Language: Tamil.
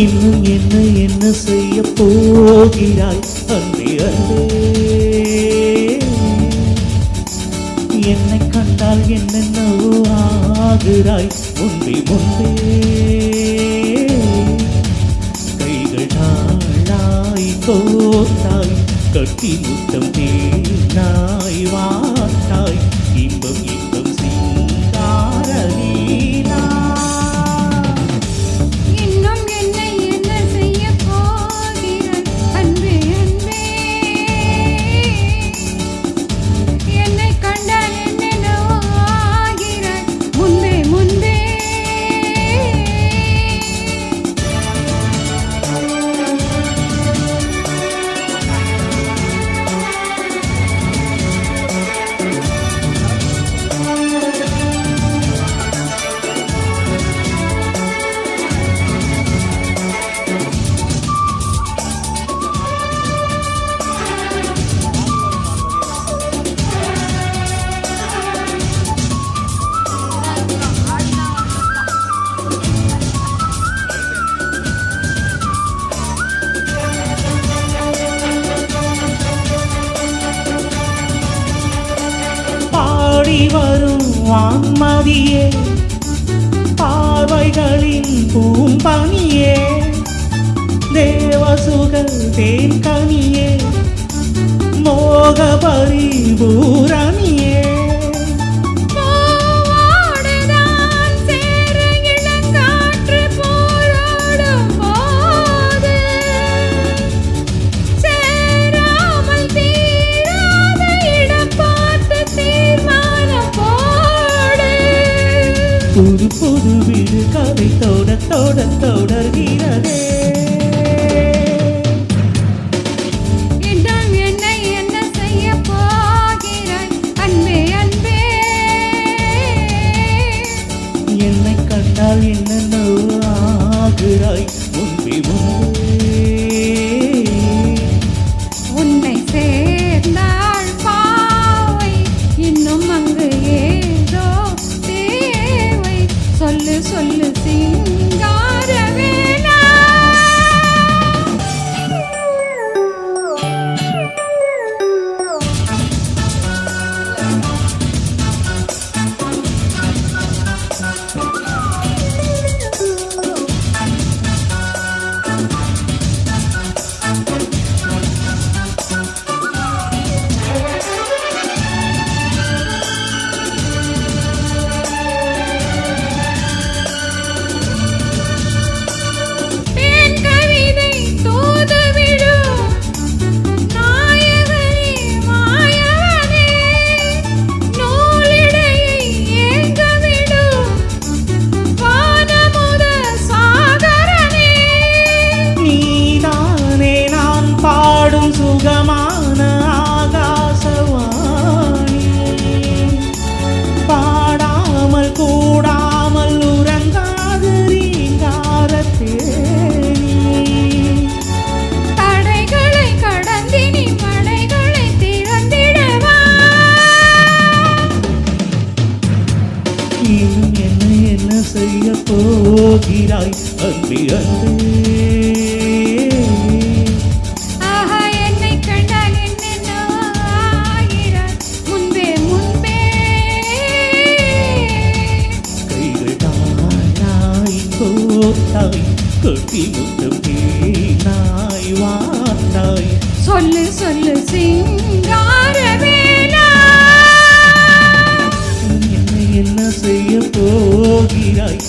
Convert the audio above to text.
இன்னும் என்ன என்ன செய்ய போகிறாய் அன்பே அன்பே, என்னை கண்டால் என்னென்னவோ ஆகிறாய் முன்பே முன்பே. கைகள் தாழாய் கோத்தாய் கட்டி முத்தம் தேனாய் வாட்டாய் இன்பம் இன்பம் சிங்கார நீலா. வரும் வான்மதியே, பார்வைகளின் பூம்பனியே, தேவசுகள் தேன்கனியே, மோக பரிபூரணியே. புது புது வீடு கதை தோட தோட தொடர்கிறதே. இன்னும் என்னை என்ன செய்ய போகிறாய் அன்பே அன்பே, என்னை கண்டால் என்னென்ன ஆகிறாய் முன்பே முன்பே. உன்னை சேர்ந்தாள் பாவை இன்னும் அங்கு ஏதோ தேவை, சொல்லு சொல்லு சிங்காரவேலா. சுகமான ஆகாசவாணி, பாடாமல் கூடாமல் உறங்காது ரீங்காரத்தேனி. தடைகளை கடந்தினி மலைகளை திறந்திடவா. இன்னும் என்ன என்ன செய்ய போகிறாய் அன்பே அன்பே. கட்டி முத்தம் தேனாய் வாட்டாய், சொல்லு சொல்லு சிங்காரவேலா. என்ன என்ன செய்ய போகிறாய்